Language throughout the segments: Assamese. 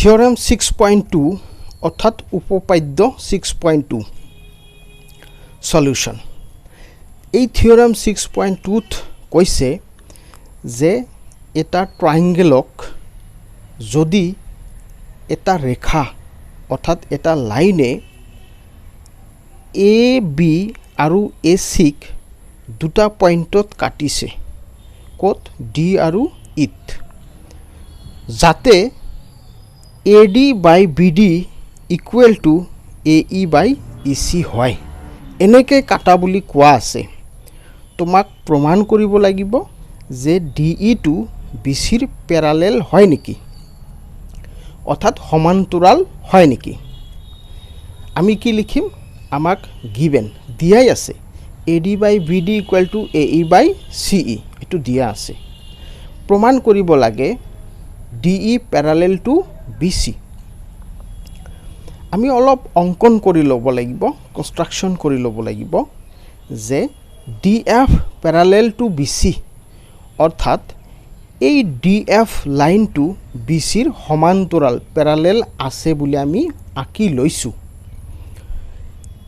থিওৰেম 6.2 অৰ্থাৎ উপপাদ্য 6.2 সলিউশন। এই থিওৰেম 6.2 কৈছে যে এটা ট্ৰায়াঙ্গেলক যদি এটা ৰেখা অৰ্থাৎ এটা লাইনে এ বি আৰু এ সিক দুটা পইণ্টত কাটিছে ক'ত ডি আৰু ইত, যাতে AD by BD equal to AE by EC হয়, এনেকৈ কাটা বুলি কোৱা আছে। তোমাক প্ৰমাণ কৰিব লাগিব যে DE টো BCৰ পেৰালেল হয় নেকি, অৰ্থাৎ সমান্তৰাল হয় নেকি। আমি কি লিখিম, আমাক গিভেন দিয়াই আছে AD by BD equal to AE by CE, এইটো দিয়া আছে। প্ৰমাণ কৰিব লাগে DE পেৰালেল টু BC। আমি অলপ অঙ্কন কৰি ল'ব লাগিব, কনস্ট্ৰাকশন কৰি ল'ব লাগিব যে DF প্যাৰালেল টু BC, অৰ্থাৎ এই DF লাইনটো BCৰ সমান্তৰাল প্যাৰালেল আছে বুলি আমি আঁকি লৈছো।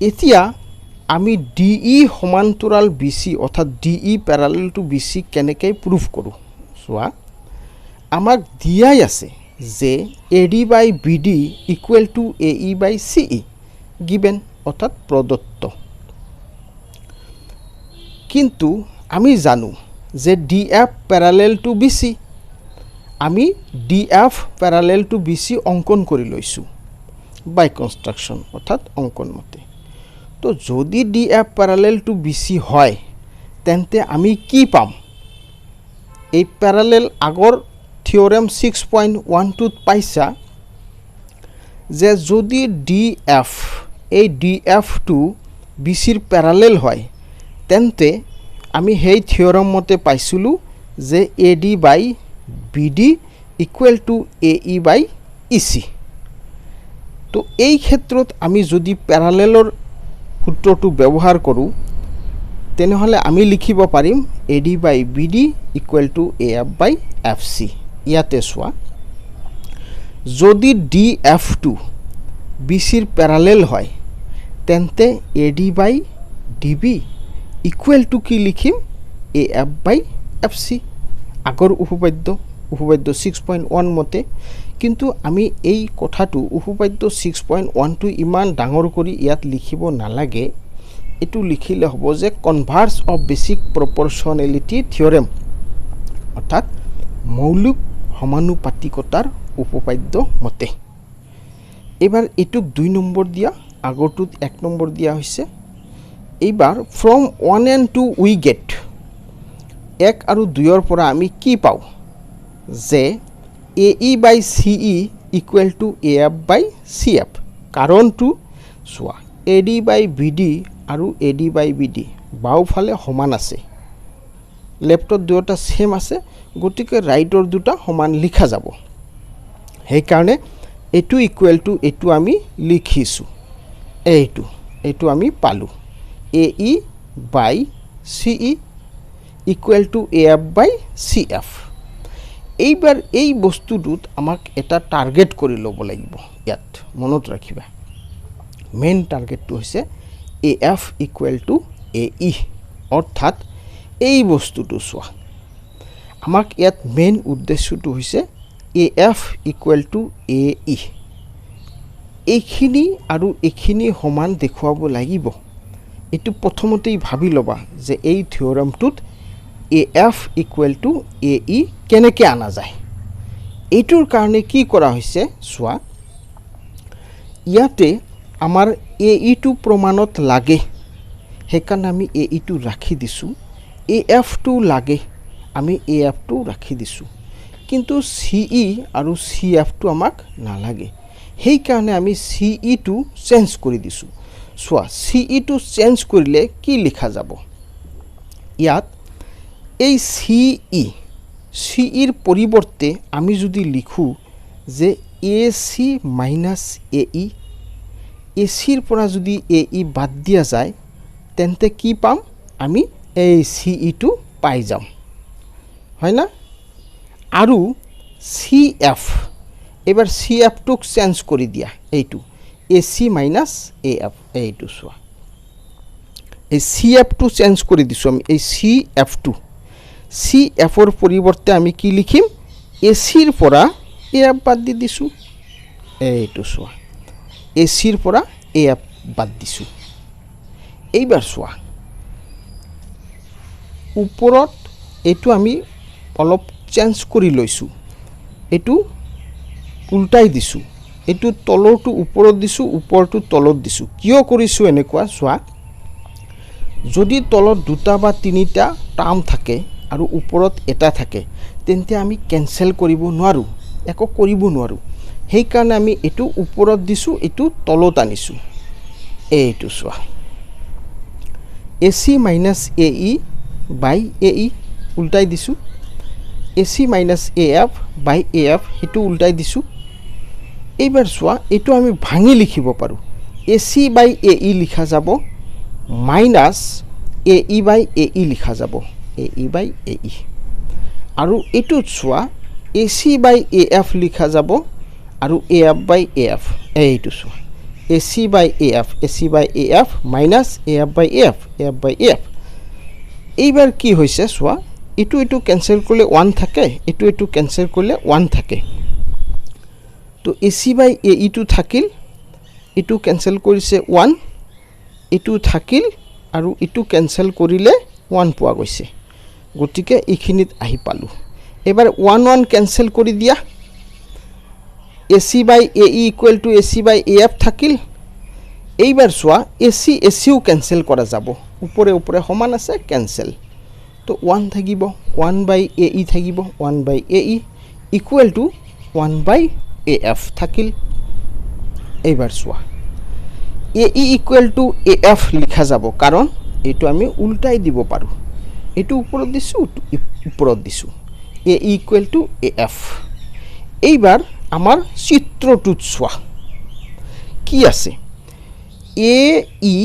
এতিয়া আমি DE সমান্তৰাল BC অৰ্থাৎ DE প্যাৰালেল টু BC কেনেকৈ প্ৰুভ কৰো চোৱা। আমাক দিয়াই আছে যে AD by BD equal to AE by CE given অর্থাৎ প্রদত্ত, কিন্তু আমি জানো যে DF প্যারালেল টু BC, আমি DF প্যারালেল টু BC অঙ্কন কৰি লৈছো বাই কনস্ট্ৰাকশন অৰ্থাৎ অঙ্কন মতে। তো যদি DF প্যাৰালেল টু BC হয় তেন্তে আমি কি পাম, এই প্যাৰালেল আগৰ থিওৰেম 6.12 পাইছা যে যদি DF এই DF টু BCৰ প্যারালেল হয় তেন্তে আমি সেই থিওরেম মতে পাইছিলো যে AD by BD equal to AE by EC। তো এই ক্ষেত্ৰত আমি যদি প্যাৰালেলৰ সূত্ৰটো ব্যৱহাৰ কৰো তেনেহলে আমি লিখিব পাৰিম AD by BD equal to AF by FC। ইয়াতে চোৱা, যদি DF2 BCৰ প্যারালেল হয় তেন্তে AD by DB equal to কি লিখিম AF by FC, আগৰ উপপাদ্য 6.1 মতে। কিন্তু আমি এই কথাটো উপপাদ্য 6.1 ইমান ডাঙৰ কৰি ইয়াত লিখিব নালাগে, এটো লিখিলে হ'ব যে কনভাৰ্স অফ বেসিক প্ৰপৰশনেলিটি থিওৰেম অৰ্থাৎ মৌলিক সমানুপাতিকতাৰ উপপাদ্য মতে। এবাৰ এটুক 2 নম্বৰ দিয়া, আগৰটোত 1 নম্বৰ দিয়া হৈছে। এইবাৰ ফ্ৰম 1 and 2 উই গেট 1 আৰু 2 পৰা আমি কি পাও যে AE by CE equal to AF by CF, কাৰণটো চোৱা AD by BD আৰু AD by BD বাওফালে সমান আছে, লেফটত দুটা সেম আছে, গতিকে ৰাইটৰ দুটা সমান লিখা যাব। সেই কাৰণে এটু ইকুয়াল টু এটু আমি লিখিছো, এইটো আমি পালো AE by CE equal to AF by CF। এইবাৰ এই বস্তুটোত আমাক এটা টাৰ্গেট কৰি ল'ব লাগিব, ইয়াত মনত ৰাখিবা মেইন টাৰ্গেটটো হৈছে AF ইকুয়াল টু AE, অৰ্থাৎ এই বস্তুটো চোৱা। আমাক ইয়াত মেইন উদ্দেশ্যটো হৈছে AF ইকুয়াল টু AE, এইখিনি আৰু এইখিনি সমান দেখুৱাব লাগিব। এটো প্ৰথমতেই ভাবি ল'বা যে এই থিওৰেমটোত AF ইকুয়াল টু AE কেনেকৈ আনা যায়। এইটোৰ কাৰণে কি কৰা হৈছে চোৱা, ইয়াতে আমাৰ AE টো প্ৰমাণত লাগে, সেইকাৰণে আমি AE টো ৰাখি দিছো। AF টো লাগে, আমি AF টো ৰাখি দিছো, কিন্তু CE আৰু CF টো আমাক নালাগে, সেইকাৰণে আমি CE টো চেঞ্জ কৰি দিছো। চোৱা CE টো চেঞ্জ কৰিলে কি লিখা যাব, ইয়াত এই CEৰ পৰিৱৰ্তে আমি যদি লিখো যে AC মাইনাস AE, ACৰ পৰা যদি AE বাদ দিয়া যায় তেন্তে কি পাম, আমি এই CE টো পাই যাম, হয় না। আৰু CF এবাৰ CF-টোক চেঞ্জ কৰি দিয়া এইটো AC মাইনাছ AF এইটো চোৱা এই CF-টো চেঞ্জ কৰি দিছো আমি এই CF-টো CF-ৰ পৰিৱৰ্তে আমি কি লিখিম AC-ৰ পৰা AF বাদ দি দিছো এইটো চোৱা AC-ৰ পৰা AF বাদ দিছো এইবাৰ চোৱা ওপৰত এইটো আমি অলপ চেঞ্জ কৰি লৈছো এইটো উল্টাই দিছো এইটো তলৰটো ওপৰত দিছো ওপৰটো তলত দিছো কিয় কৰিছো এনেকুৱা চোৱা যদি তলত দুটা বা তিনিটা টাৰ্ম থাকে আৰু ওপৰত এটা থাকে তেন্তে আমি কেনসেল কৰিব নোৱাৰো একো কৰিব নোৱাৰো সেই কাৰণে আমি এটো ওপৰত দিছো এটো তলত আনিছো এইটো চোৱা AC minus AE by AE উল্টাই দিছো AC minus AF by AF হেতু উল্টাই দিছো এইবাৰ চোৱা এটো আমি ভাঙি লিখিব পাৰো AC by AE লিখা যাব minus AE by AE লিখা যাব AE by AE আৰু এটো চোৱা AC by AF লিখা যাব আৰু AF by AF এইটো চোৱা AC by AF minus AF by AF এইবাৰ কি হৈছে চোৱা এটো ক্যান্সেল কৰিলে 1 থাকে এটো ক্যান্সেল কৰিলে 1 থাকে তো AC by AE টো থাকিল এটো ক্যান্সেল কৰিছে 1 এটো থাকিল আৰু এটো ক্যান্সেল কৰিলে 1 পোৱা গৈছে গতিকে এইখিনিত আহি পালো এবাৰ 1 ক্যান্সেল কৰি দিয়া AC by AE equal to AC by AF থাকিল এইবাৰ চোৱা AC ও ক্যান্সেল কৰা যাব উপরে উপরে সমান আছে ক্যান্সেল তো 1 থাকিব 1 by AE থাকিব 1 by AE equal to 1 by AF থাকিল এইবাৰ চোৱা AE equal to AF লিখা যাব কাৰণ এটো আমি উল্টাই দিব পাৰো এটো উপৰত দিছো উপৰত দিছো AE equal to AF এইবাৰ আমাৰ চিত্ৰটোত চোৱা কি আছে AE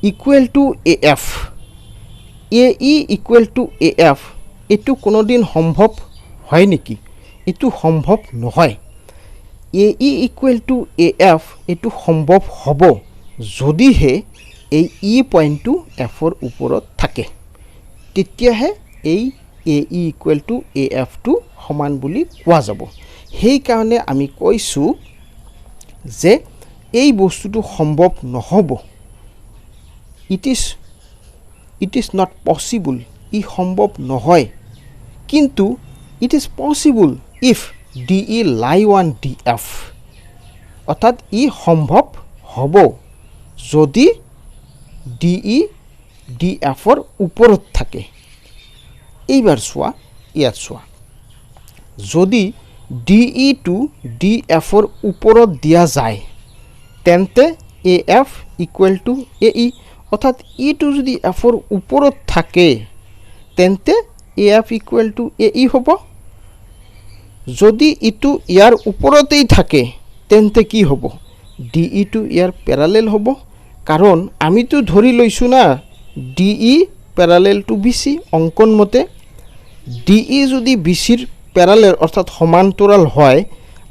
equal to AF AE equal to AF এটো কোনোদিন সম্ভৱ হয় নেকি এটো সম্ভৱ নহয় AE equal to AF এটো সম্ভৱ হ'ব যদিহে এই E পইণ্টটো F ৰ ওপৰত থাকে তেতিয়াহে এই AE equal to AF টো সমান বুলি কোৱা যাব সেই কাৰণে আমি কৈছো যে এই বস্তুটো সম্ভৱ নহব it is not possible ই সম্ভৱ নহয় কিন্তু it is possible if DE lie on DF অর্থাৎ ই সম্ভৱ হ'ব যদি DE DF ৰ ওপৰত থাকে এইবাৰ চোৱা ইয়াত চোৱা যদি DE টু DF ৰ ওপৰত দিয়া যায় তেন্তে AF equal to AE অৰ্থাৎ E টু যদি F ৰ ওপৰত থাকে তেন্তে AF equal to AE হ'ব যদি ইটো ইয়াৰ ওপৰতেই থাকে তেন্তে কি হ'ব DE টু ইয়াৰ প্যাৰালেল হ'ব কাৰণ আমিতো ধৰি লৈছো না DE প্যাৰালেল টু BC অঙ্কন মতে DE যদি BC ৰ প্যাৰালেল অৰ্থাৎ সমান্তৰাল হয়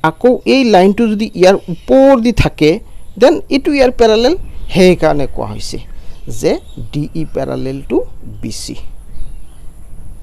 আকৌ এই লাইনটো যদি ইয়াৰ ওপৰ দি থাকে দেন ইটো ইয়াৰ প্যাৰালেল সেই কাৰণে কোৱা হৈছে যে DE প্যাৰালেল টু BC